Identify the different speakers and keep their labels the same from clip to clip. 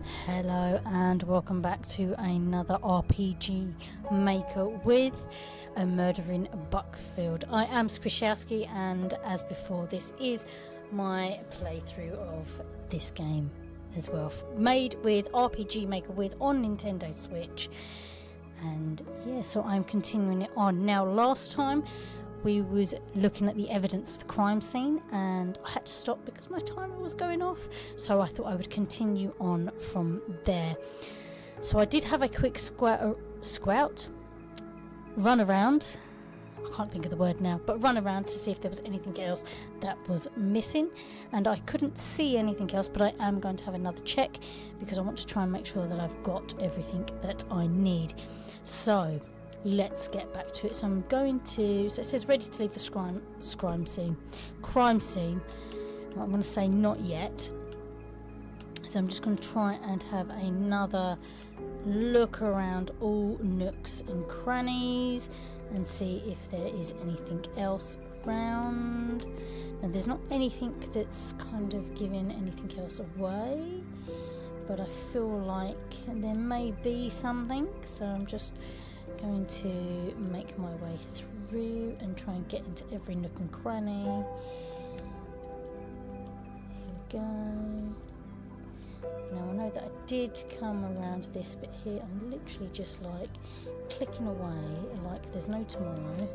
Speaker 1: Hello and welcome back to another RPG Maker with a murder in Buckfield. I am Squishalski, and as before, this is my playthrough of this game as well, made with RPG Maker with on Nintendo Switch. And yeah, so I'm continuing it on. Now, last time we was looking at the evidence of the crime scene, and I had to stop because my timer was going off, so I thought I would continue on from there. So I did have a quick run around, I can't think of the word now, but run around to see if there was anything else that was missing, and I couldn't see anything else, but I am going to have another check because I want to try and make sure that I've got everything that I need. So let's get back to it. So I'm going to, so it says ready to leave the crime scene. I'm going to say not yet. So I'm just going to try and have another look around all nooks and crannies and see if there is anything else around. Now there's not anything that's kind of giving anything else away, but I feel like there may be something, so I'm just going to make my way through and try and get into every nook and cranny. Here we go. Now I know that I did come around this bit here. I'm literally just like clicking away like there's no tomorrow.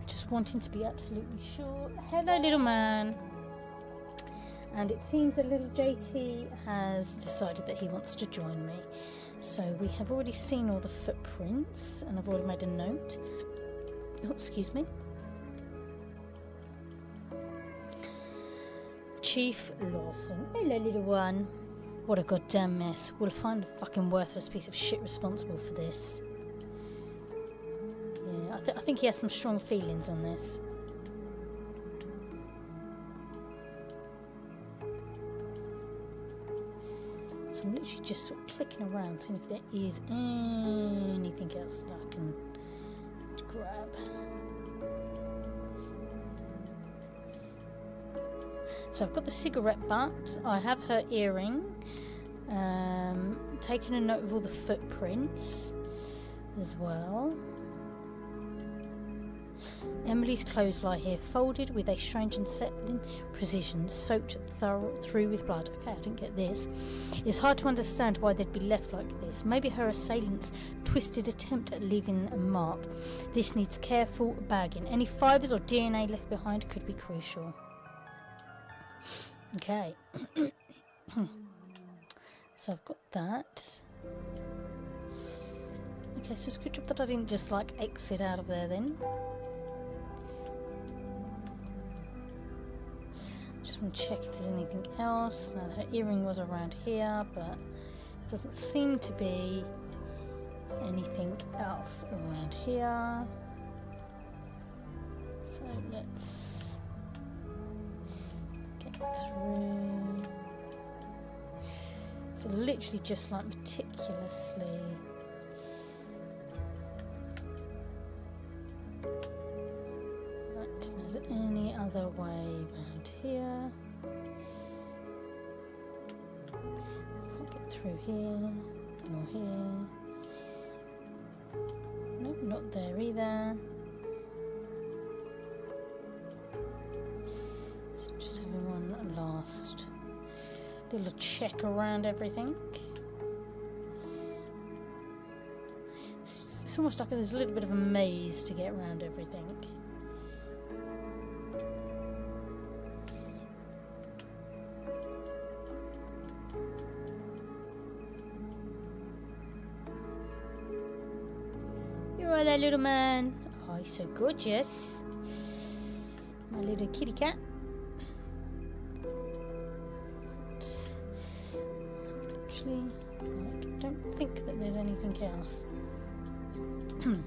Speaker 1: Just wanting to be absolutely sure. Hello, little man. And it seems that little JT has decided that he wants to join me. So we have already seen all the footprints, and I've already made a note. Oh, excuse me. Chief Lawson. Hello, little one. What a goddamn mess. We'll find a fucking worthless piece of shit responsible for this. Yeah, I think he has some strong feelings on this. So I'm literally just sort of clicking around, seeing if there is anything else that I can grab. So I've got the cigarette butt, I have her earring, taken a note of all the footprints as well. Emily's clothes lie here, folded with a strange and unsettling precision, soaked through with blood. Okay, I didn't get this. It's hard to understand why they'd be left like this. Maybe her assailant's twisted attempt at leaving a mark. This needs careful bagging. Any fibres or DNA left behind could be crucial. Okay. So I've got that. Okay, so it's a good job that I didn't just like exit out of there then. Just want to check if there's anything else. Now her earring was around here, but it doesn't seem to be anything else around here. So let's get through. So literally just like meticulously. Right, is there any other way around here? Can't get through here or here. Nope, not there either. So just having one last little check around everything. It's almost like there's a little bit of a maze to get around everything. You're all there, little man. Oh, he's so gorgeous. My little kitty cat. Actually, I don't think that there's anything else. Okay,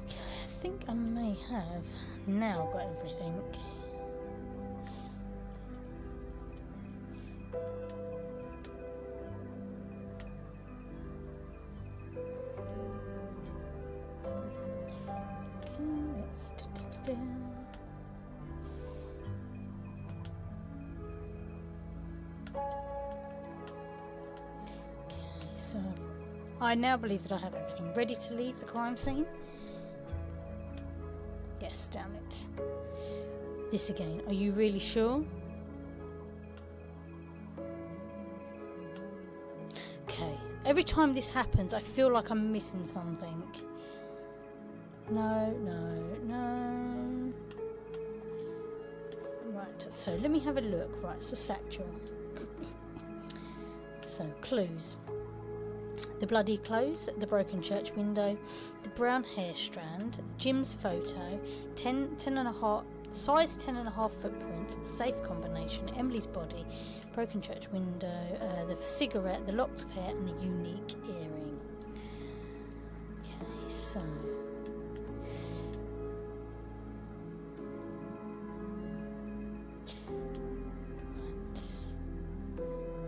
Speaker 1: I think I may have now got everything. still. Okay, so I now believe that I have everything ready to leave the crime scene. Yes, damn it. This again. Are you really sure? Okay. Every time this happens, I feel like I'm missing something. No, no, no. Right, so let me have a look. Right, so Satchel. So, clues. The bloody clothes, the broken church window, the brown hair strand, Jim's photo, 10.5, size 10.5 footprints, safe combination, Emily's body, broken church window, the cigarette, the locks of hair, and the unique earring. Okay, so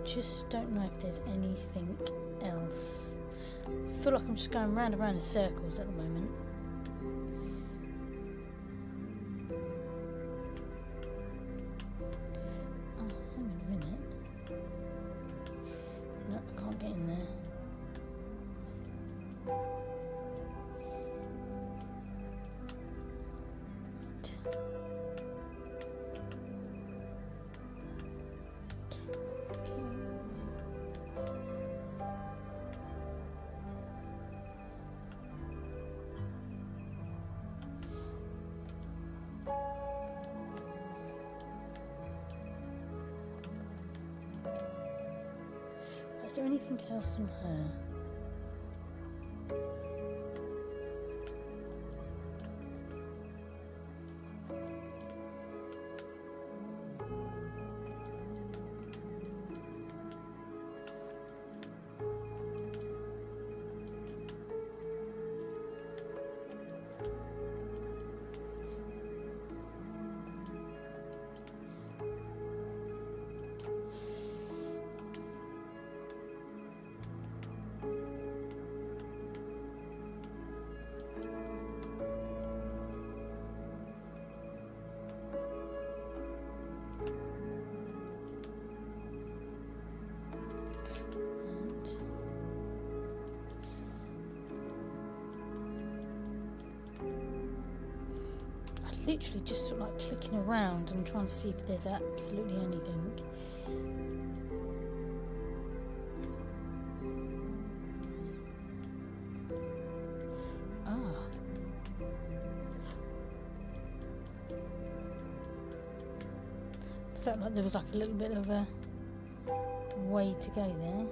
Speaker 1: just don't know if there's anything else. I feel like I'm just going round and round in circles at the moment. Oh, hang on a minute. No, I can't get in there. Is there anything else on her? Literally just sort of like clicking around and trying to see if there's absolutely anything. Felt like there was like a little bit of a way to go there.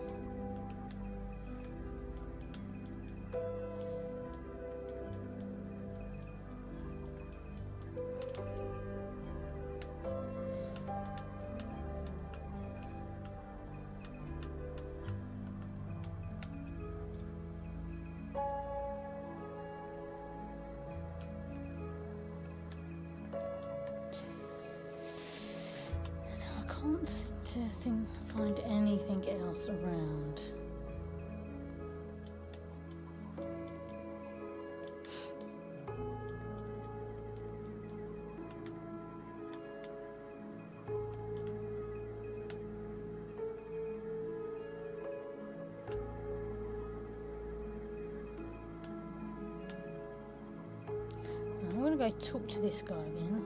Speaker 1: I can't seem to find anything else around. I'm going to go talk to this guy again.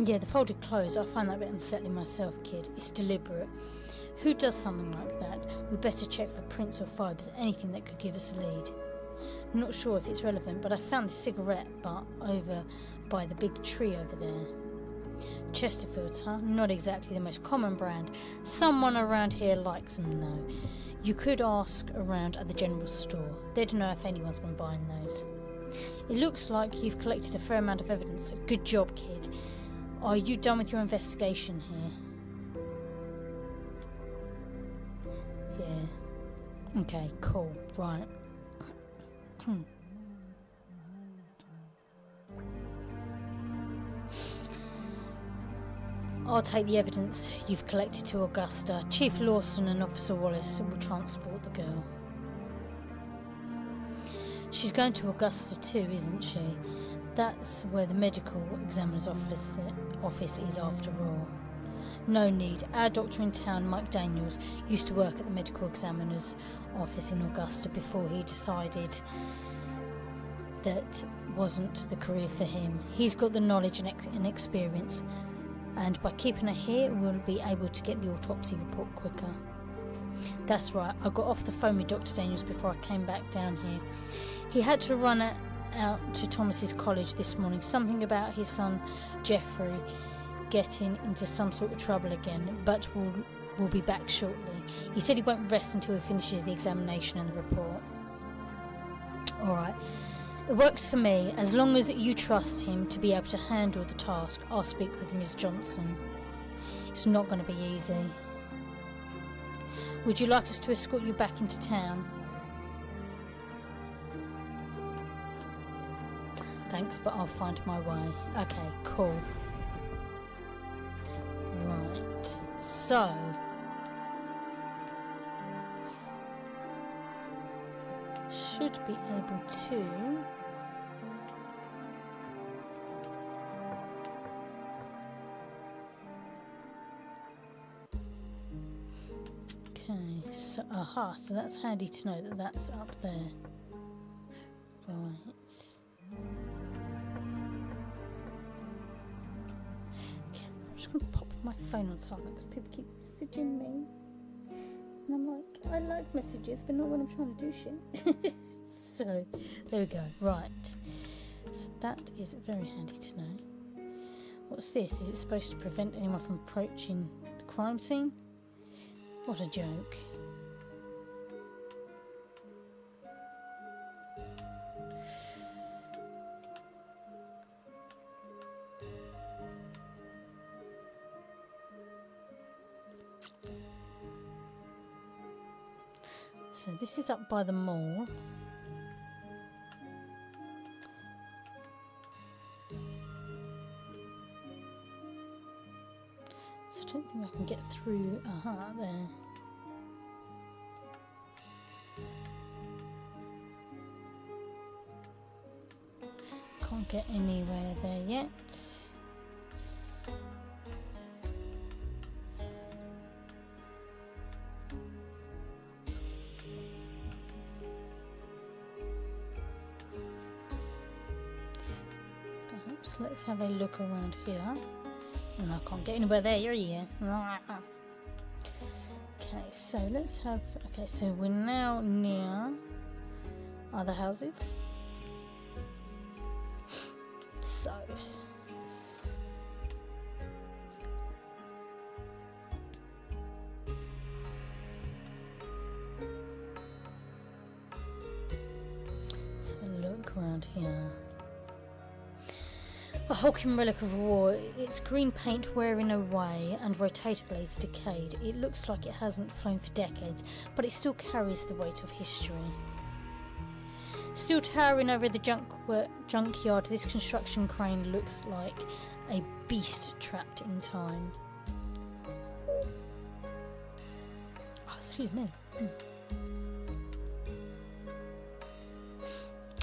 Speaker 1: Yeah, the folded clothes, I find that a bit unsettling myself, kid. It's deliberate. Who does something like that? We'd better check for prints or fibres, anything that could give us a lead. I'm not sure if it's relevant, but I found the cigarette butt over by the big tree over there. Chesterfields, huh? Not exactly the most common brand. Someone around here likes them, though. You could ask around at the general store. They'd know if anyone's been buying those. It looks like you've collected a fair amount of evidence. Good job, kid. Are you done with your investigation here? Yeah. Okay, cool. Right. I'll take the evidence you've collected to Augusta. Chief Lawson and Officer Wallace will transport the girl. She's going to Augusta too, isn't she? That's where the medical examiner's office is, after all. No need. Our doctor in town, Mike Daniels, used to work at the medical examiner's office in Augusta before he decided that wasn't the career for him. He's got the knowledge and experience, and by keeping her here, we'll be able to get the autopsy report quicker. That's right, I got off the phone with Dr. Daniels before I came back down here. He had to run out to Thomas's college this morning, something about his son Jeffrey getting into some sort of trouble again, but we'll be back shortly. He said he won't rest until he finishes the examination and the report. Alright, it works for me. As long as you trust him to be able to handle the task, I'll speak with Miss Johnson. It's not going to be easy. Would you like us to escort you back into town? Thanks, but I'll find my way. Okay, cool. Right, so should be able to so so that's handy to know that that's up there. Right. Okay, I'm just going to pop my phone on silent because people keep messaging me. And I'm like, I like messages, but not when I'm trying to do shit. So, there we go. Right. So that is very handy to know. What's this? Is it supposed to prevent anyone from approaching the crime scene? What a joke. So this is up by the mall. So I don't think I can get through. There. Can't get anywhere there yet. Let's have a look around here. And I can't get anywhere there, you're here. Okay, so let's have... Okay, so we're now near other houses. So... let's have a look around here. A hulking relic of war, its green paint wearing away and rotator blades decayed. It looks like it hasn't flown for decades, but it still carries the weight of history. Still towering over the junkyard, this construction crane looks like a beast trapped in time. Oh, excuse me.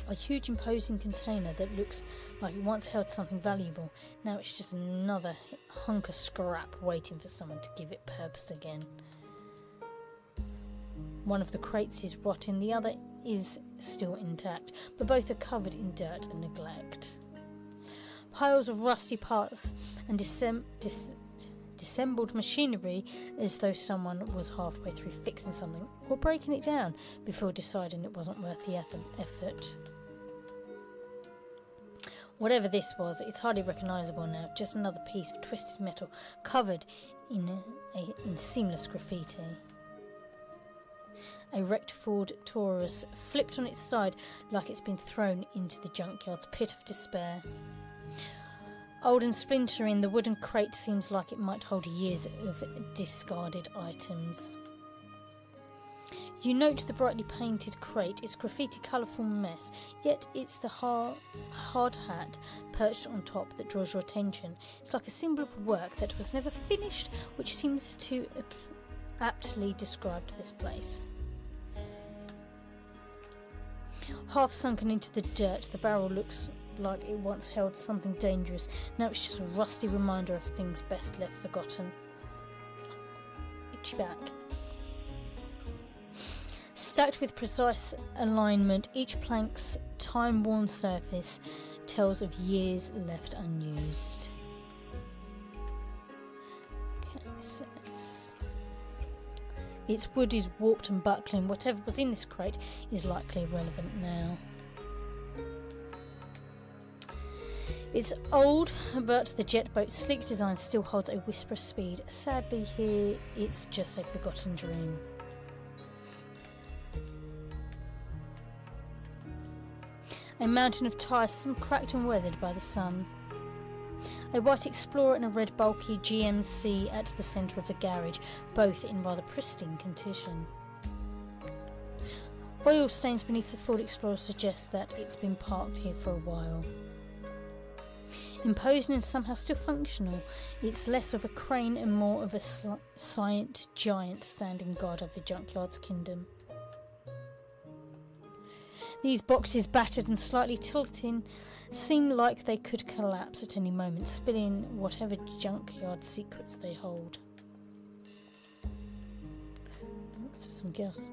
Speaker 1: A huge imposing container that looks like it once held something valuable. Now it's just another hunk of scrap waiting for someone to give it purpose again. One of the crates is rotten, the other is still intact, but both are covered in dirt and neglect. Piles of rusty parts and disassembled machinery, as though someone was halfway through fixing something or breaking it down before deciding it wasn't worth the effort. Whatever this was, it's hardly recognisable now, just another piece of twisted metal covered in seamless graffiti. A wrecked Ford Taurus flipped on its side like it's been thrown into the junkyard's pit of despair. Old and splintering, the wooden crate seems like it might hold years of discarded items. You note the brightly painted crate, its graffiti colourful mess, yet it's the hard hat perched on top that draws your attention. It's like a symbol of work that was never finished, which seems to aptly describe this place. Half sunken into the dirt, the barrel looks like it once held something dangerous. Now it's just a rusty reminder of things best left forgotten. Itchy back. Stacked with precise alignment, each plank's time-worn surface tells of years left unused. Okay, so its wood is warped and buckling. Whatever was in this crate is likely irrelevant now. It's old, but the jet boat's sleek design still holds a whisper of speed. Sadly here, it's just a forgotten dream. A mountain of tyres, some cracked and weathered by the sun. A white Explorer and a red bulky GMC at the centre of the garage, both in rather pristine condition. Oil stains beneath the Ford Explorer suggest that it's been parked here for a while. Imposing and somehow still functional, it's less of a crane and more of a silent giant standing guard of the junkyard's kingdom. These boxes, battered and slightly tilting, seem like they could collapse at any moment, spilling whatever junkyard secrets they hold. What's this something else?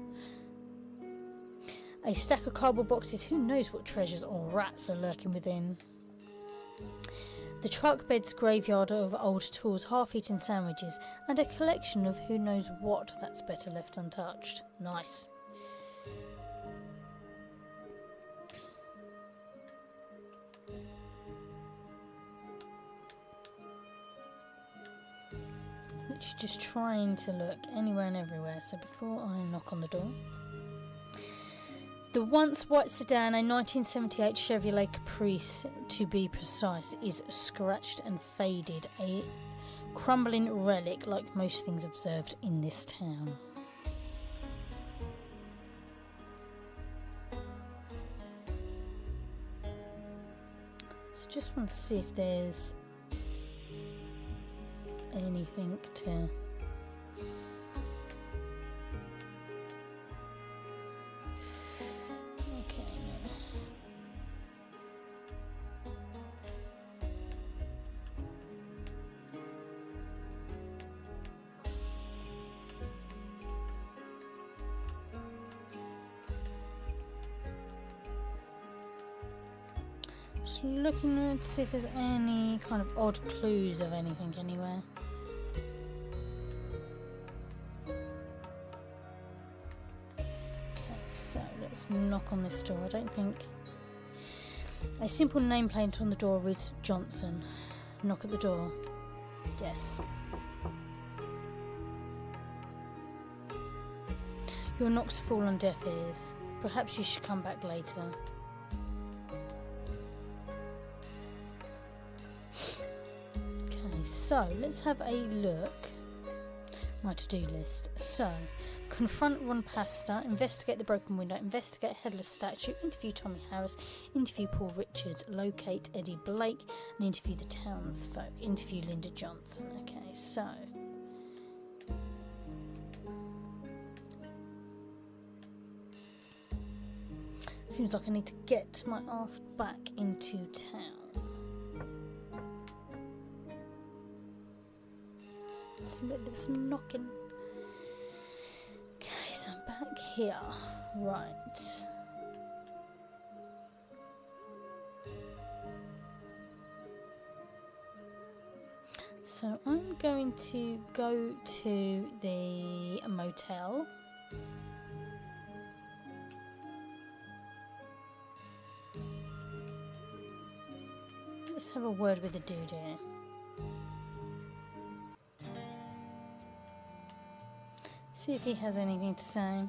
Speaker 1: A stack of cardboard boxes, who knows what treasures or rats are lurking within. The truck bed's graveyard of old tools, half-eaten sandwiches, and a collection of who knows what that's better left untouched. Nice. Literally just trying to look anywhere and everywhere, so before I knock on the door. The once white sedan, a 1978 Chevrolet Caprice to be precise, is scratched and faded, a crumbling relic like most things observed in this town. So just want to see if there's anything to... Just looking to see if there's any kind of odd clues of anything anywhere. Okay, so let's knock on this door. I don't think... A simple nameplate on the door reads Johnson. Knock at the door. Yes. Your knocks fall on deaf ears. Perhaps you should come back later. So, let's have a look. My to-do list. So, confront Ron Pasta, investigate the broken window, investigate Headless Statue, interview Tommy Harris, interview Paul Richards, locate Eddie Blake, and interview the townsfolk, interview Linda Johnson. Okay, so... Seems like I need to get my ass back into town. There was some knocking. Okay, so I'm back here. Right. So I'm going to go to the motel. Let's have a word with the dude here. See if he has anything to say.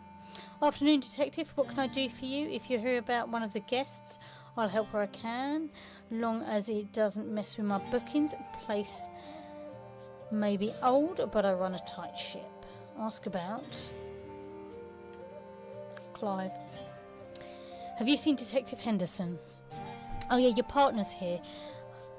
Speaker 1: Afternoon, detective. What can I do for you? If you hear about one of the guests, I'll help where I can, long as it doesn't mess with my bookings. Place may be old, but I run a tight ship. Ask about Clive. Have you seen Detective Henderson? Oh yeah, your partner's here.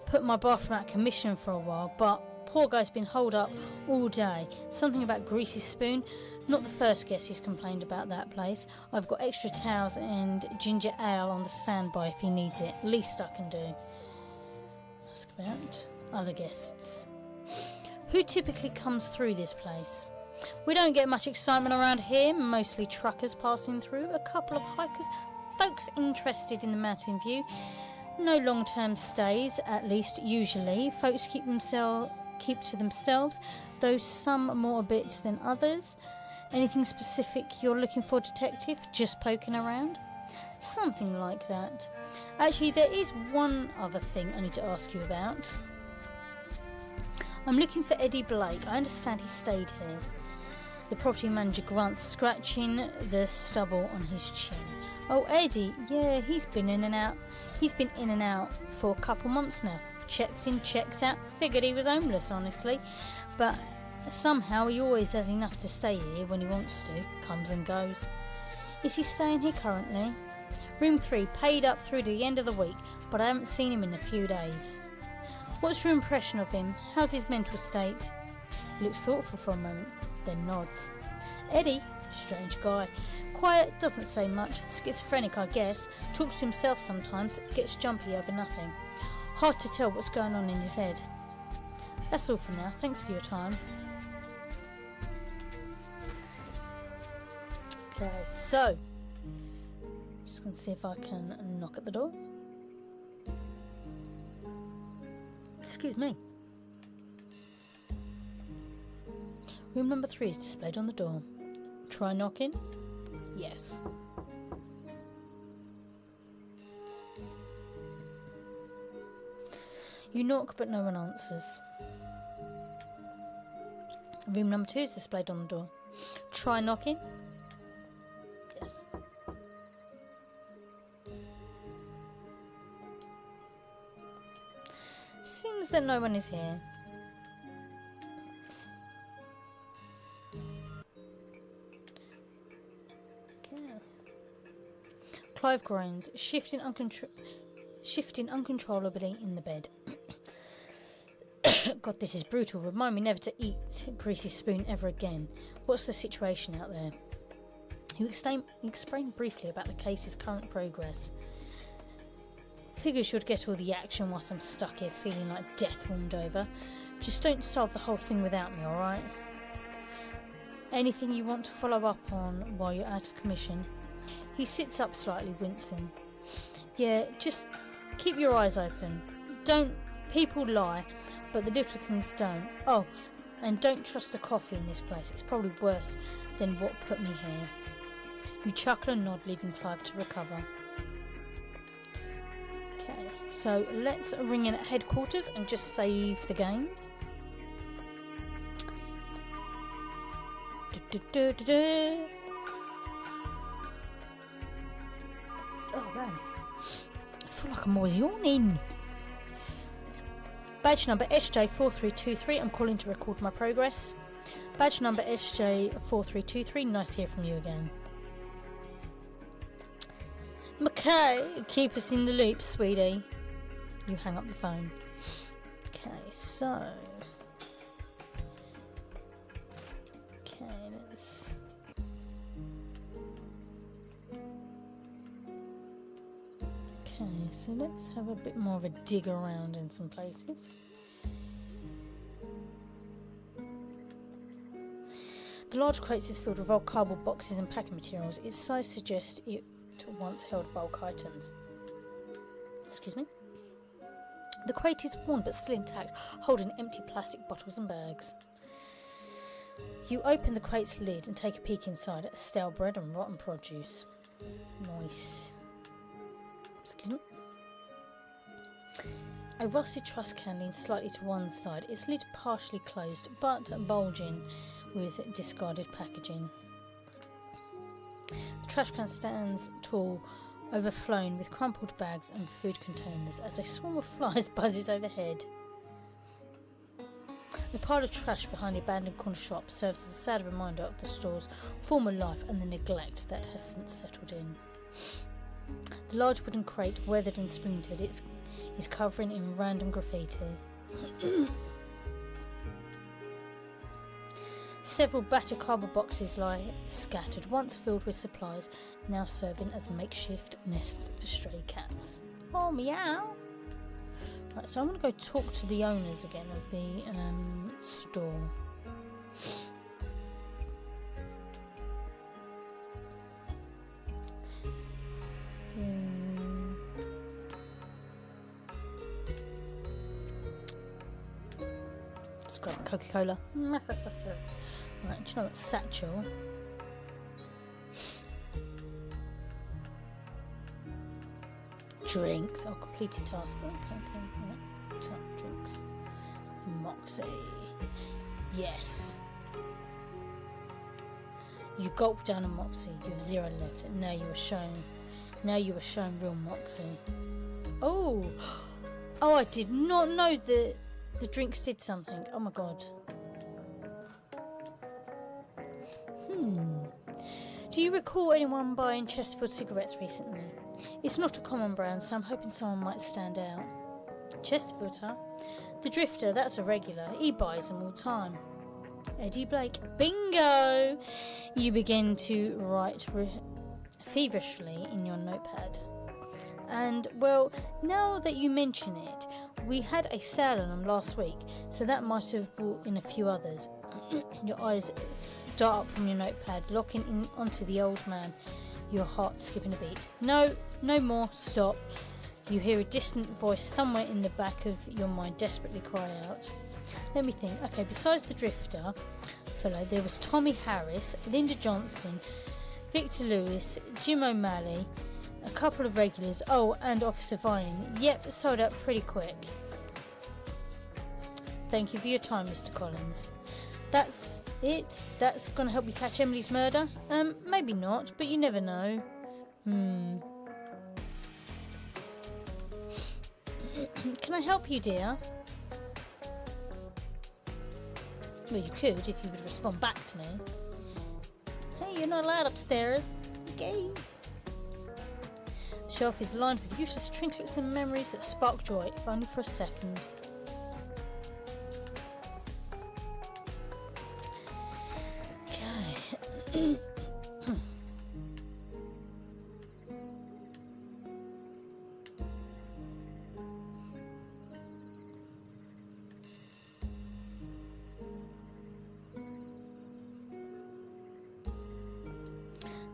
Speaker 1: Put my bathroom out of commission for a while, but Poor guy's been holed up all day. Something about greasy spoon. Not the first guest who's complained about that place. I've got extra towels and ginger ale on the standby if he needs it. Least I can do. Ask about other guests. Who typically comes through this place? We don't get much excitement around here. Mostly truckers passing through. A couple of hikers. Folks interested in the mountain view. No long-term stays, at least usually. Folks keep to themselves, though some more a bit than others. Anything specific you're looking for, detective? Just poking around? Something like that. Actually, there is one other thing I need to ask you about. I'm looking for Eddie Blake. I understand he stayed here. The property manager grunts, scratching the stubble on his chin. Oh, Eddie, yeah, he's been in and out. He's been in and out for a couple months now. Checks in, checks out. Figured he was homeless, honestly. But somehow he always has enough to stay here when he wants to. Comes and goes. Is he staying here currently? Room 3, paid up through to the end of the week, but I haven't seen him in a few days. What's your impression of him? How's his mental state? He looks thoughtful for a moment, then nods. Eddie, strange guy. Quiet, doesn't say much. Schizophrenic, I guess. Talks to himself sometimes. Gets jumpy over nothing. Hard to tell what's going on in his head. That's all for now. Thanks for your time. Okay, so just going to see if I can knock at the door. Excuse me. Room number 3 is displayed on the door. Try knocking. Yes. You knock, but no one answers. Room number 2 is displayed on the door. Try knocking. Yes. Seems that no one is here. Clive groans, shifting uncontrollably in the bed. God, this is brutal. Remind me never to eat greasy spoon ever again. What's the situation out there? You explain briefly about the case's current progress. Figures you'd get all the action whilst I'm stuck here feeling like death warmed over. Just don't solve the whole thing without me, alright? Anything you want to follow up on while you're out of commission? He sits up slightly, wincing. Yeah, just keep your eyes open. People lie, but the little things don't. Oh, and don't trust the coffee in this place. It's probably worse than what put me here. You chuckle and nod, leaving Clive to recover. Okay, so let's ring in at headquarters and just save the game. Oh, man. I feel like I'm always yawning. Badge number SJ4323. I'm calling to record my progress. Badge number SJ4323. Nice to hear from you again. Okay, keep us in the loop, sweetie. You hang up the phone. Okay, so... Okay, let's... Okay, so let's have a bit more of a dig around in some places. The large crates is filled with old cardboard boxes and packing materials. Its size suggests it once held bulk items. Excuse me. The crate is worn but still intact, holding empty plastic bottles and bags. You open the crate's lid and take a peek inside at stale bread and rotten produce. Nice. Excuse me. A rusted truss can leans slightly to one side, its lid partially closed but bulging with discarded packaging. The trash can stands tall, overflowing with crumpled bags and food containers as a swarm of flies buzzes overhead. The pile of trash behind the abandoned corner shop serves as a sad reminder of the store's former life and the neglect that has since settled in. The large wooden crate, weathered and splintered, is covering in random graffiti. Several battered cardboard boxes lie scattered, once filled with supplies, now serving as makeshift nests for stray cats. Oh, meow! Right, so I'm going to go talk to the owners again of the store. Let's grab Coca-Cola. Right, do you know what? Satchel. Drinks. Oh, completed task. Okay. Right. Drinks. Moxie. Yes. You gulp down a Moxie. You have 0 left. And now you are shown real Moxie. Oh! Oh, I did not know that the drinks did something. Oh my god. Do you recall anyone buying Chesterfield cigarettes recently? It's not a common brand, so I'm hoping someone might stand out. Chesterfield, huh? The Drifter, that's a regular. He buys them all the time. Eddie Blake. Bingo! You begin to write feverishly in your notepad. And, well, now that you mention it, we had a sale on them last week, so that might have brought in a few others. Your eyes dart up from your notepad, locking in onto the old man, your heart skipping a beat. No more, stop. You hear a distant voice somewhere in the back of your mind desperately cry out. Let me think. Okay, besides the Drifter fellow, there was Tommy Harris, Linda Johnson, Victor Lewis, Jim O'Malley, a couple of regulars, oh, and Officer Vining. Yep, sold out pretty quick. Thank you for your time, Mr. Collins. That's it? That's going to help you catch Emily's murder? Maybe not, but you never know. Can I help you, dear? Well, you could if you would respond back to me. Hey, you're not allowed upstairs. Okay. The shelf is lined with useless trinkets and memories that spark joy, if only for a second. Okay.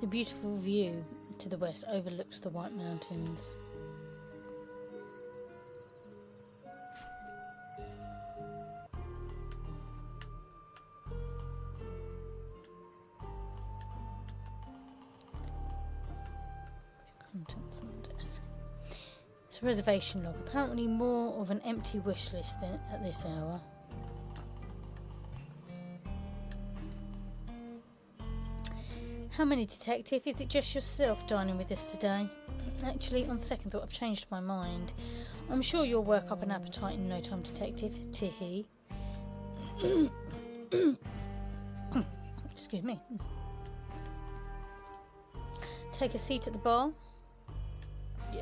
Speaker 1: The beautiful view to the west overlooks the White Mountains. Contents on the desk. It's a reservation log. Apparently more of an empty wish list than at this hour. How many, detective? Is it just yourself dining with us today? Actually, on second thought, I've changed my mind. I'm sure you'll work up an appetite in no time, detective. Tihee. Excuse me. Take a seat at the bar. Yeah.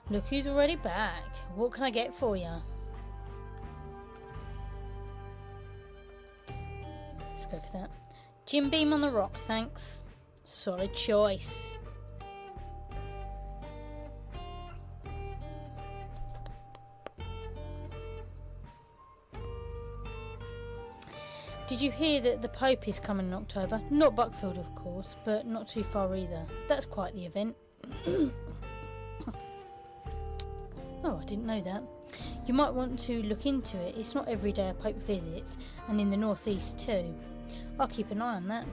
Speaker 1: Look who's already back. What can I get for you? Go for that. Jim Beam on the rocks, thanks. Solid choice. Did you hear that the Pope is coming in October? Not Buckfield, of course, but not too far either. That's quite the event. Oh, I didn't know that. You might want to look into it. It's not every day a Pope visits, and in the northeast too. I'll keep an eye on that.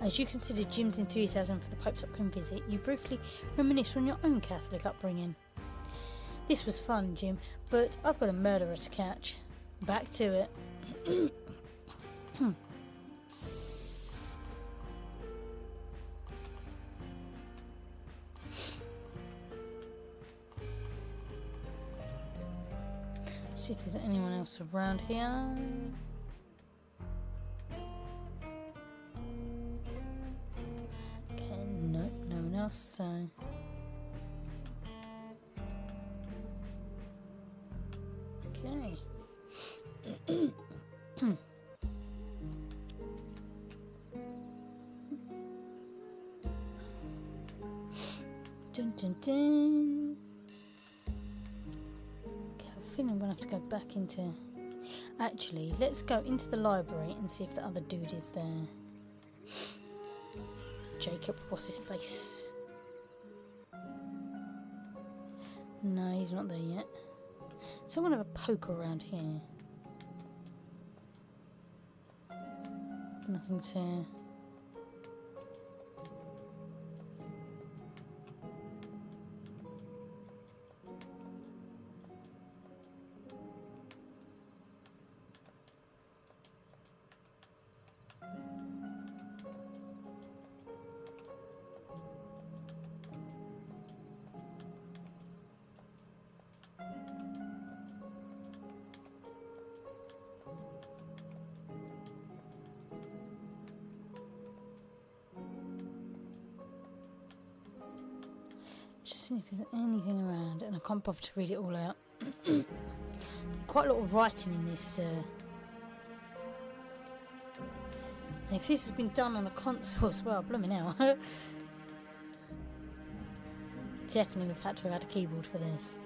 Speaker 1: As you consider Jim's enthusiasm for the Pope's upcoming visit, you briefly reminisce on your own Catholic upbringing. This was fun, Jim, but I've got a murderer to catch. Back to it. See if there's anyone else around here. Okay, no one else, so... Okay. Dun dun dun. Okay, I think I'm gonna have to go back into. Actually, let's go into the library and see if the other dude is there. Jacob, what's his face? No, he's not there yet. So I'm gonna have a poke around here. Nothing to. Just seeing if there's anything around, and I can't bother to read it all out. Quite a lot of writing in this. And if this has been done on a console as well, blooming hell. Definitely we've had to have had a keyboard for this.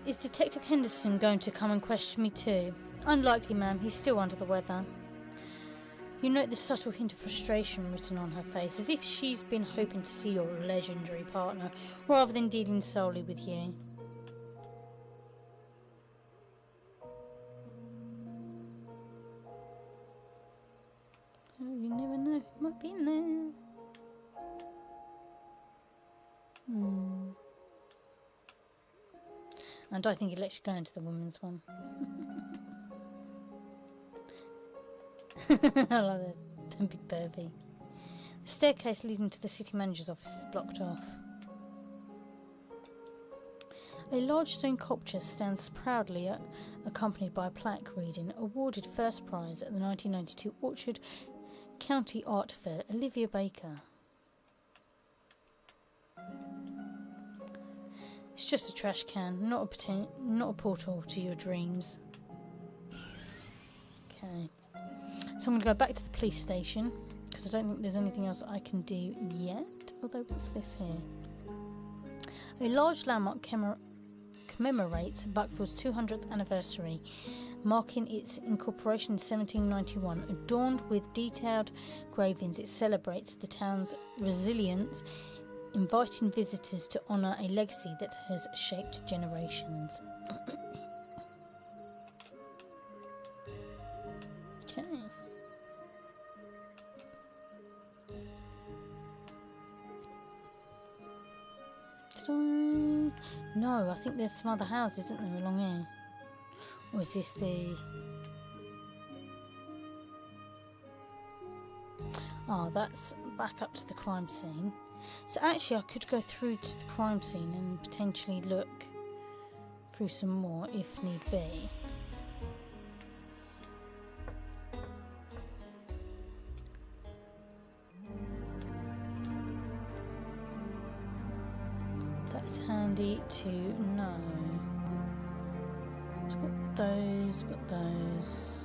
Speaker 1: Is Detective Henderson going to come and question me too? Unlikely, ma'am. He's still under the weather. You note the subtle hint of frustration written on her face, as if she's been hoping to see your legendary partner, rather than dealing solely with you. Oh, you never know. It might be in there. And I think it lets you go into the women's one. I love it. Don't be pervy. The staircase leading to the city manager's office is blocked off. A large stone sculpture stands proudly accompanied by a plaque reading, awarded first prize at the 1992 Orchard County Art Fair, Olivia Baker. It's just a trash can, not a portal to your dreams. Okay. So I'm going to go back to the police station, because I don't think there's anything else I can do yet. Although, what's this here? A large landmark commemorates Buckfield's 200th anniversary, marking its incorporation in 1791. Adorned with detailed engravings, it celebrates the town's resilience, inviting visitors to honour a legacy that has shaped generations. Okay. No, I think there's some other houses, isn't there, along here? Or is this the... Oh, that's back up to the crime scene. So actually I could go through to the crime scene and potentially look through some more if need be. That's handy to know. It's got those, got those.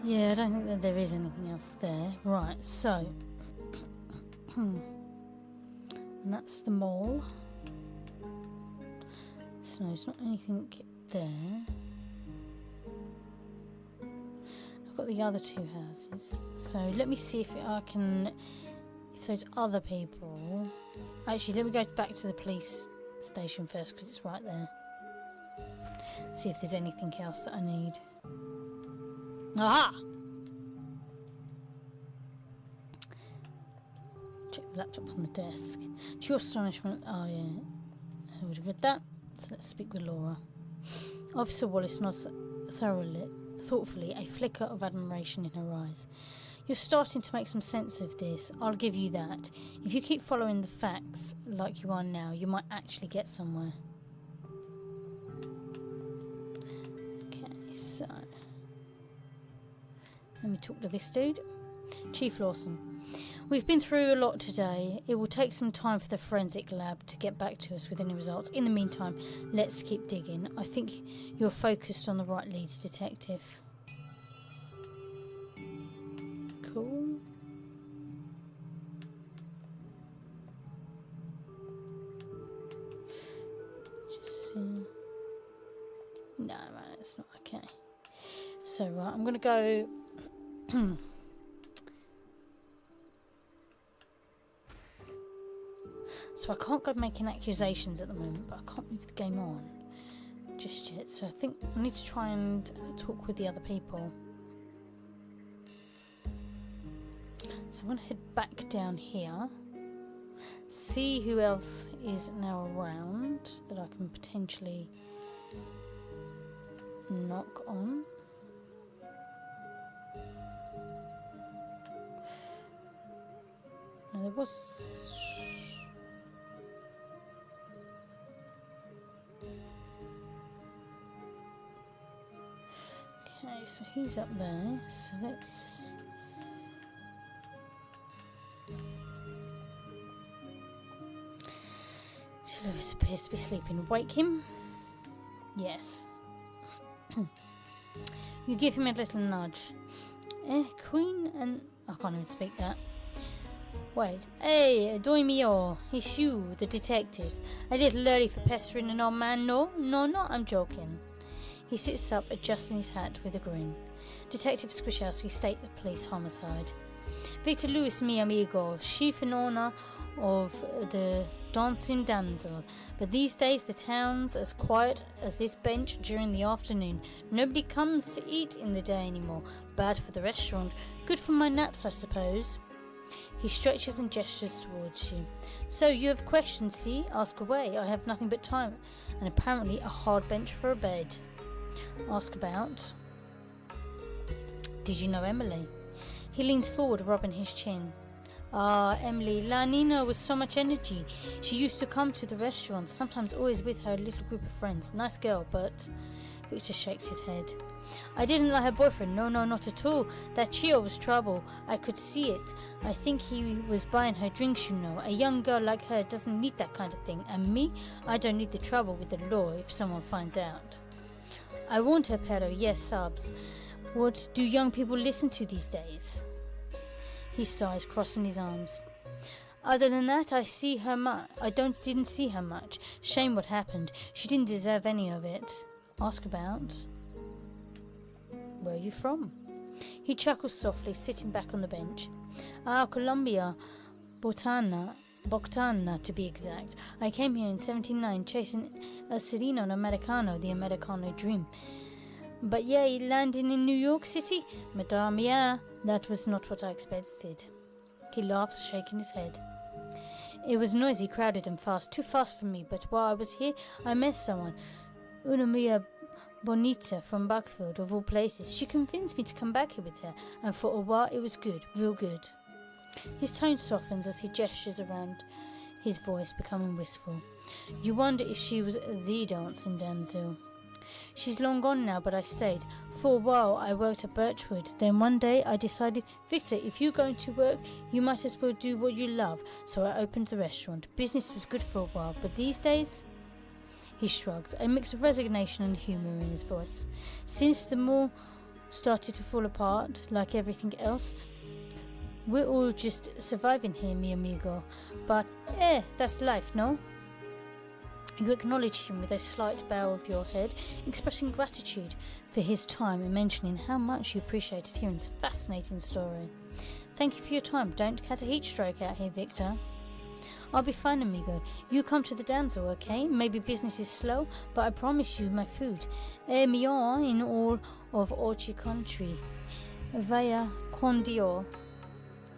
Speaker 1: Yeah, I don't think that there is anything else there. Right, so and that's the mall. So no, it's not anything there. I've got the other two houses. So let me see if I can, if those other people... Actually, let me go back to the police station first, because it's right there. See if there's anything else that I need. Aha! Check the laptop on the desk. To your astonishment, oh yeah, I would have read that. So let's speak with Laura. Officer Wallace nods thoughtfully, a flicker of admiration in her eyes. You're starting to make some sense of this. I'll give you that. If you keep following the facts like you are now, you might actually get somewhere. Okay, so let me talk to this dude. Chief Lawson. We've been through a lot today. It will take some time for the forensic lab to get back to us with any results. In the meantime, let's keep digging. I think you're focused on the right leads, Detective. Cool. Just see. No, man, it's not okay. So, right, I'm going to go... So I can't go making accusations at the moment, but I can't move the game on just yet. So I think I need to try and talk with the other people. So I'm going to head back down here, see who else is now around that I can potentially knock on. Now there was... Okay, so he's up there, so let's... Lewis appears to be sleeping. Wake him? Yes. You give him a little nudge. Queen and... I can't even speak that. Wait. Hey, Doi mio. It's you, the detective. A little early for pestering an old man, no? No, I'm joking. He sits up, adjusting his hat with a grin. Detective Squishalski, State Police Homicide. Victor Lewis, mi amigo, chief in honor of the dancing damsel. But these days the town's as quiet as this bench during the afternoon. Nobody comes to eat in the day anymore. Bad for the restaurant. Good for my naps, I suppose. He stretches and gestures towards you. So you have questions, see? Ask away. I have nothing but time, and apparently a hard bench for a bed. Ask about. Did you know Emily? He leans forward, rubbing his chin. Ah, Emily. La Nina was so much energy. She used to come to the restaurant, sometimes always with her little group of friends. Nice girl, but... Victor shakes his head. I didn't like her boyfriend. No, not at all. That Chio was trouble. I could see it. I think he was buying her drinks, you know. A young girl like her doesn't need that kind of thing. And me, I don't need the trouble with the law if someone finds out. I warned her, Pero. Yes, subs. What do young people listen to these days? He sighs, crossing his arms. Other than that, didn't see her much. Shame what happened. She didn't deserve any of it. Ask about. Where are you from? He chuckles softly, sitting back on the bench. Colombia. Bogotá, to be exact. I came here in 79, chasing a Sereno Americano, the Americano dream. But yeah, landing in New York City? Madame, yeah, that was not what I expected. He laughs, shaking his head. It was noisy, crowded and fast. Too fast for me, but while I was here, I met someone. Una mia bonita from Buckfield, of all places. She convinced me to come back here with her, and for a while it was good, real good. His tone softens as he gestures around, his voice becoming wistful. You wonder if she was the dancing damsel. She's long gone now, but I stayed. For a while I worked at Birchwood. Then one day I decided, Victor, if you're going to work, you might as well do what you love. So I opened the restaurant. Business was good for a while, but these days... He shrugs, a mix of resignation and humour in his voice. Since the mall started to fall apart, like everything else, we're all just surviving here, mi amigo. But, that's life, no? You acknowledge him with a slight bow of your head, expressing gratitude for his time and mentioning how much you appreciated hearing his fascinating story. Thank you for your time. Don't catch a heat stroke out here, Victor. I'll be fine, amigo. You come to the damsel, okay? Maybe business is slow, but I promise you my food. Mion in all of Orchi country. Vaya con Dio.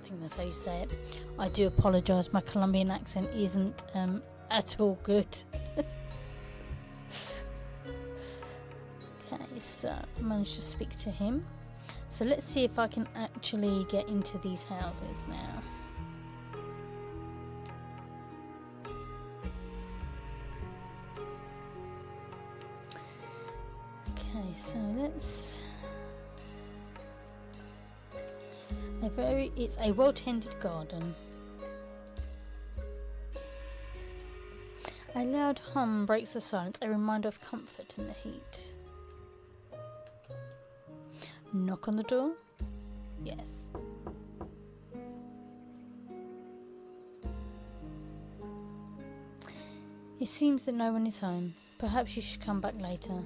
Speaker 1: I think that's how you say it. I do apologise, my Colombian accent isn't at all good. Okay, so I managed to speak to him. So let's see if I can actually get into these houses now. Okay, so let's... It's a well-tended garden. A loud hum breaks the silence, a reminder of comfort in the heat. Knock on the door? Yes. It seems that no one is home. Perhaps you should come back later.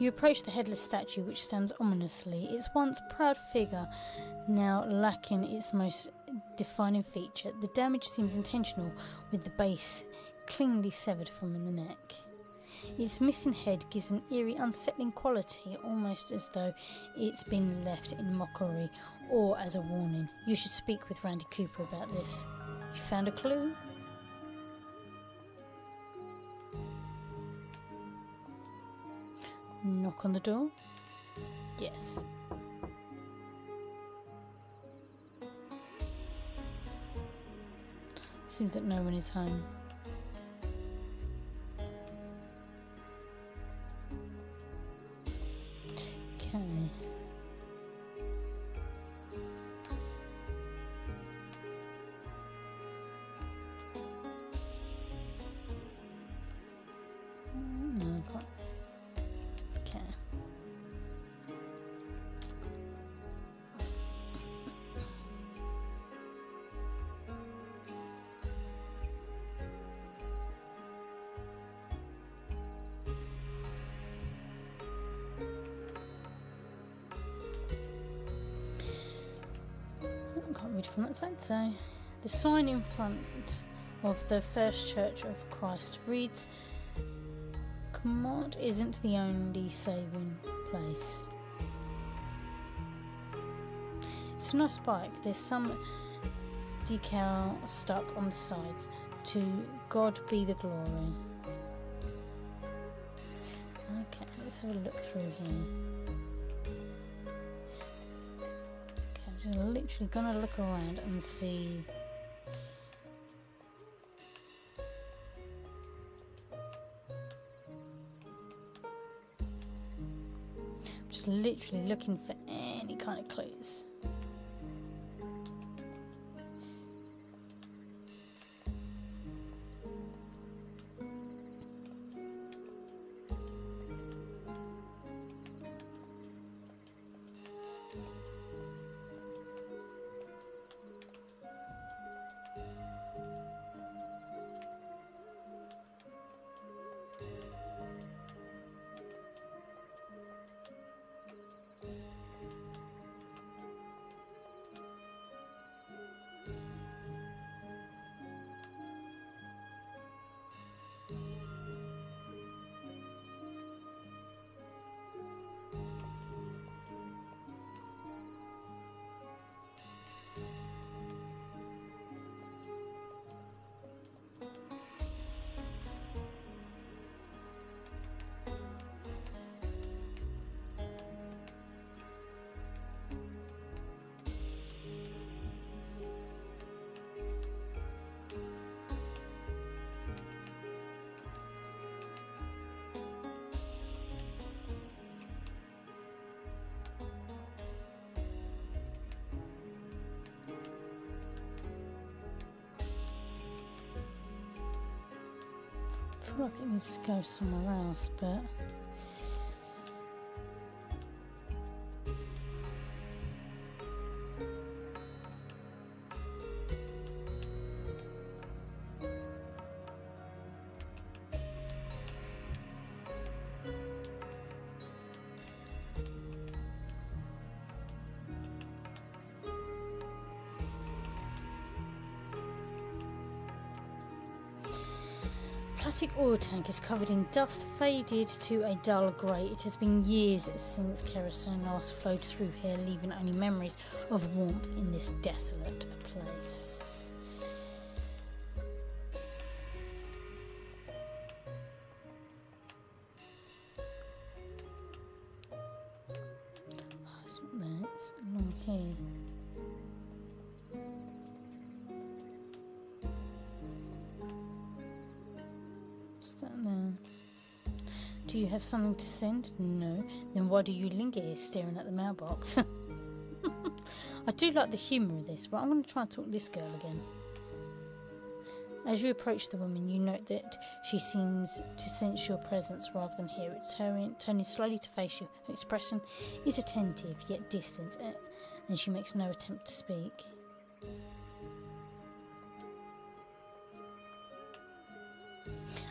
Speaker 1: You approach the headless statue, which stands ominously, its once proud figure now lacking its most defining feature. The damage seems intentional, with the base cleanly severed from the neck. Its missing head gives an eerie, unsettling quality, almost as though it's been left in mockery or as a warning. You should speak with Randy Cooper about this. You found a clue? Knock on the door? Yes. Seems that no one is home. Okay. No, I can't. Okay. I can't read from that side, so the sign in front of the First Church of Christ reads, "Command isn't the only saving place." It's a nice bike. There's some decal stuck on the sides. "To God be the glory." Okay, let's have a look through here. Okay, I'm just literally gonna look around and see. Just literally looking for any kind of clues. I feel like it needs to go somewhere else, but plastic oil tank is covered in dust, faded to a dull grey. It has been years since kerosene last flowed through here, leaving only memories of warmth in this desolate place. stand there. Do you have something to send? No. Then why do you linger here staring at the mailbox? I do like the humour of this, but I'm going to try and talk to this girl again. As you approach the woman, you note that she seems to sense your presence rather than hear it. Turning slowly to face you, her expression is attentive yet distant, and she makes no attempt to speak.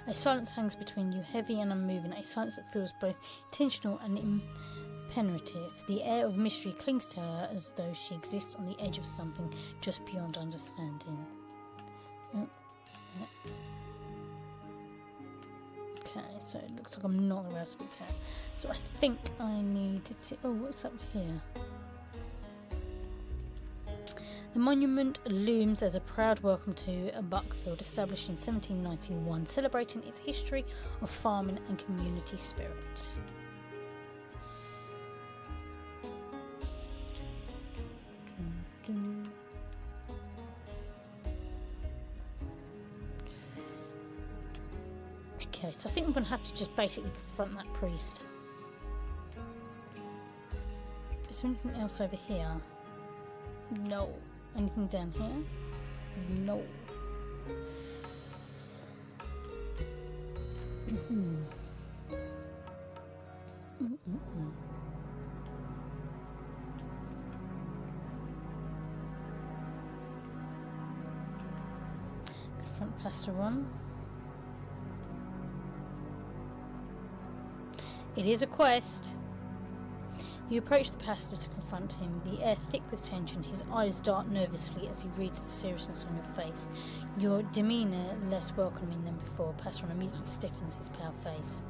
Speaker 1: A silence hangs between you, heavy and unmoving, a silence that feels both intentional and impenetrative. The air of mystery clings to her as though she exists on the edge of something just beyond understanding. Okay, so it looks like I'm not going to be able to speak to her. So I think I need to... Oh, what's up here? The monument looms as a proud welcome to Buckfield, established in 1791, celebrating its history of farming and community spirit. Okay, so I think I'm going to have to just basically confront that priest. Is there anything else over here? No. Anything down here? No. Confront Pastor Ron. It is a quest. You approach the pastor to confront him, the air thick with tension, his eyes dart nervously as he reads the seriousness on your face. Your demeanour less welcoming than before. Pastor immediately stiffens his pale face.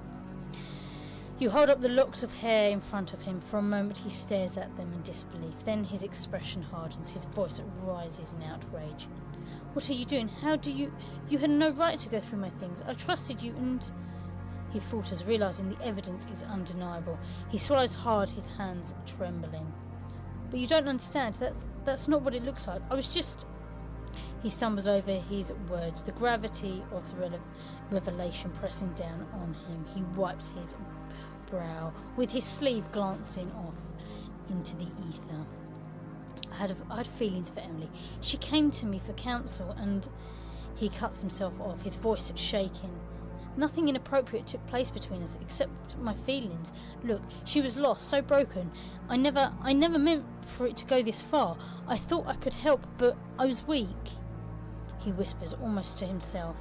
Speaker 1: You hold up the locks of hair in front of him. For a moment he stares at them in disbelief. Then his expression hardens, his voice rises in outrage. What are you doing? How do you... You had no right to go through my things. I trusted you and... He falters, realising the evidence is undeniable. He swallows hard, his hands trembling. But you don't understand. That's not what it looks like. I was just... He stumbles over his words, the gravity of the revelation pressing down on him. He wipes his brow, with his sleeve glancing off into the ether. I had feelings for Emily. She came to me for counsel, and... He cuts himself off, his voice shaking. Nothing inappropriate took place between us except my feelings. Look, she was lost, so broken. I never meant for it to go this far. I thought I could help, but I was weak. He whispers almost to himself.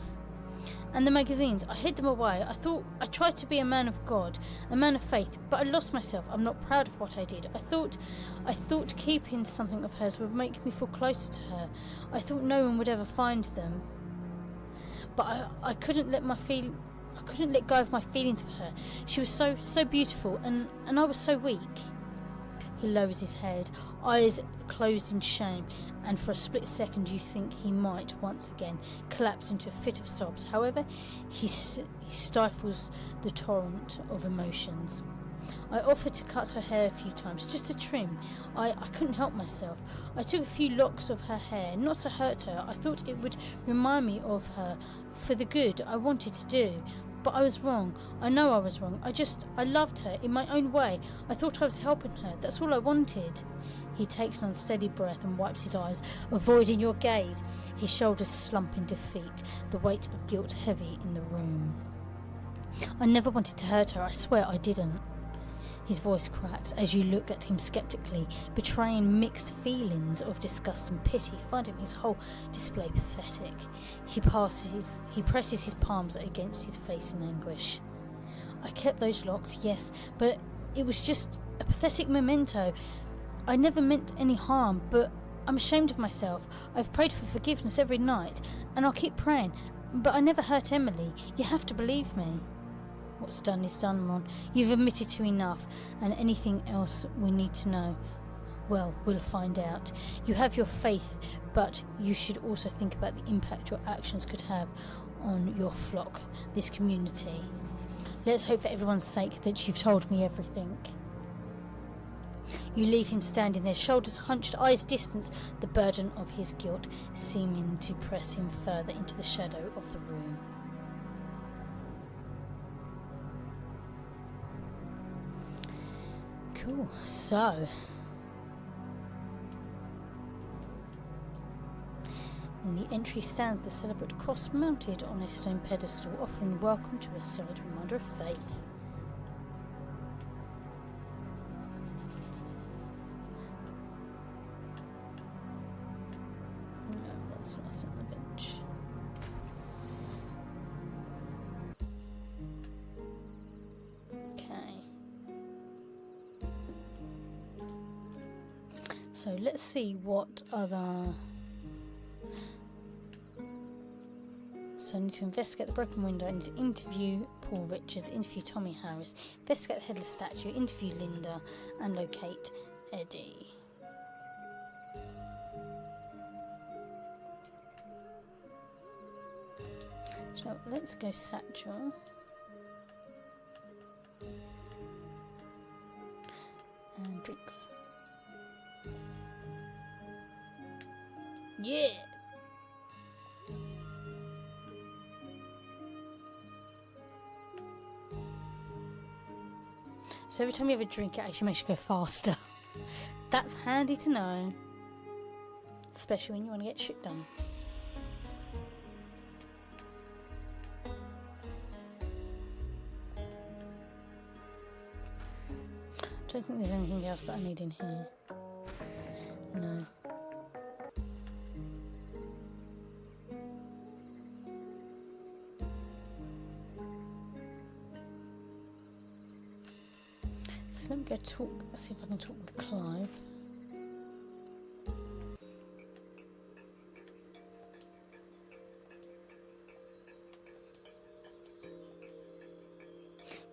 Speaker 1: And the magazines, I hid them away. I tried to be a man of God, a man of faith, but I lost myself. I'm not proud of what I did. I thought keeping something of hers would make me feel closer to her. I thought no one would ever find them. But I couldn't let go of my feelings for her. She was so beautiful, and I was so weak. He lowers his head, eyes closed in shame, and for a split second you think he might once again collapse into a fit of sobs. However, he stifles the torrent of emotions. I offered to cut her hair a few times, just to trim. I couldn't help myself. I took a few locks of her hair, not to hurt her. I thought it would remind me of her, for the good I wanted to do. But I was wrong. I know I was wrong. I loved her in my own way. I thought I was helping her. That's all I wanted. He takes an unsteady breath and wipes his eyes, avoiding your gaze. His shoulders slump in defeat, the weight of guilt heavy in the room. I never wanted to hurt her. I swear I didn't. His voice cracks as you look at him skeptically, betraying mixed feelings of disgust and pity, finding his whole display pathetic. He presses his palms against his face in anguish. I kept those locks, yes, but it was just a pathetic memento. I never meant any harm, but I'm ashamed of myself. I've prayed for forgiveness every night, and I'll keep praying, but I never hurt Emily. You have to believe me. What's done is done, Ron. You've admitted to enough, and anything else we need to know, well, we'll find out. You have your faith, but you should also think about the impact your actions could have on your flock, this community. Let's hope for everyone's sake that you've told me everything. You leave him standing there, shoulders hunched, eyes distant, the burden of his guilt seeming to press him further into the shadow of the room. Cool. So, in the entry stands the celebrate cross mounted on a stone pedestal, offering welcome to a solid reminder of faith. No, that's not on the bench. So let's see what other... So I need to investigate the broken window, I need to interview Paul Richards, interview Tommy Harris, investigate the headless statue, interview Linda, and locate Eddie. So let's go Satchel. And drinks. Yeah! So every time you have a drink, it actually makes you go faster. That's handy to know. Especially when you want to get shit done. I don't think there's anything else that I need in here. No. So let me go talk, see if I can talk with Clive.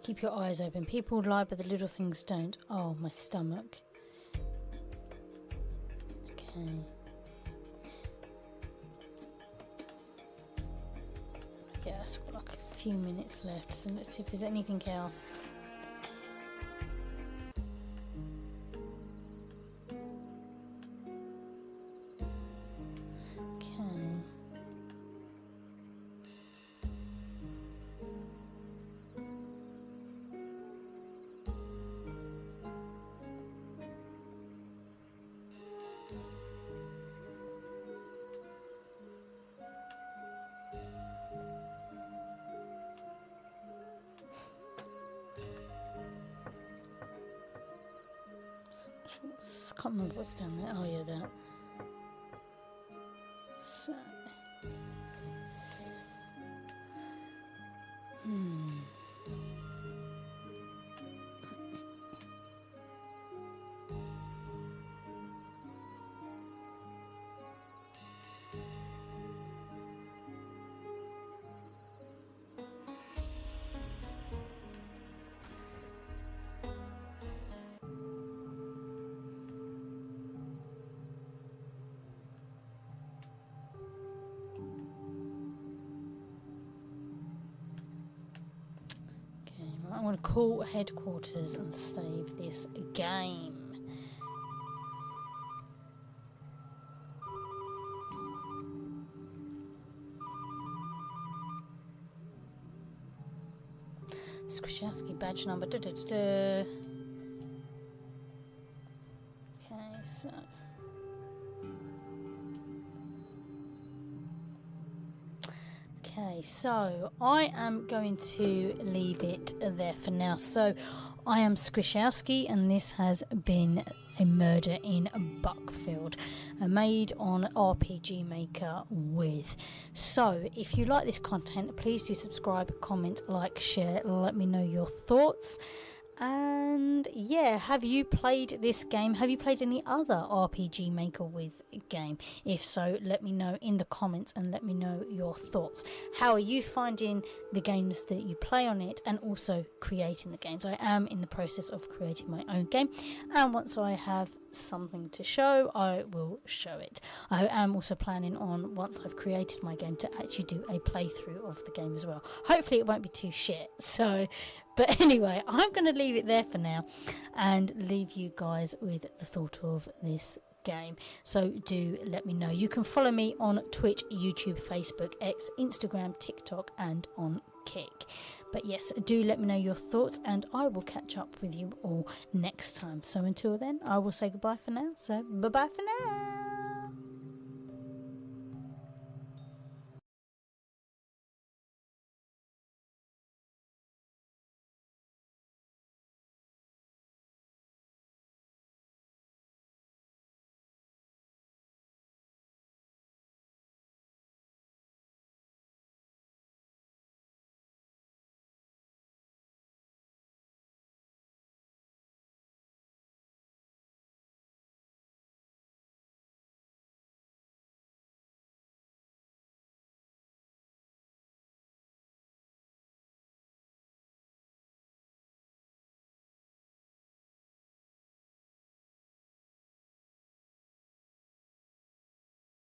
Speaker 1: Keep your eyes open. People lie, but the little things don't. Oh, my stomach. Okay. Yes, we've got like a few minutes left, so let's see if there's anything else. I can't remember what's down there. Oh yeah, that. So. I'm going to call headquarters and save this game. Squishalski badge number. Okay, so. Okay, so I am going to leave it there for now. So I am Squishalski, and this has been a murder in Buckfield, made on RPG Maker with. So if you like this content, please do subscribe, comment, like, share, let me know your thoughts. And yeah, have you played this game? Have you played any other RPG Maker with game? If so, let me know in the comments and let me know your thoughts. How are you finding the games that you play on it, and also creating the games? I am in the process of creating my own game, and once I have something to show, I will show it. I am also planning on, once I've created my game, to actually do a playthrough of the game as well. Hopefully it won't be too shit. So, but anyway, I'm going to leave it there for now and leave you guys with the thought of this game. So do let me know. You can follow me on Twitch, YouTube, Facebook, X, Instagram, TikTok, and on kick. But yes, do let me know your thoughts, and I will catch up with you all next time. So until then, I will say goodbye for now. So bye bye for now.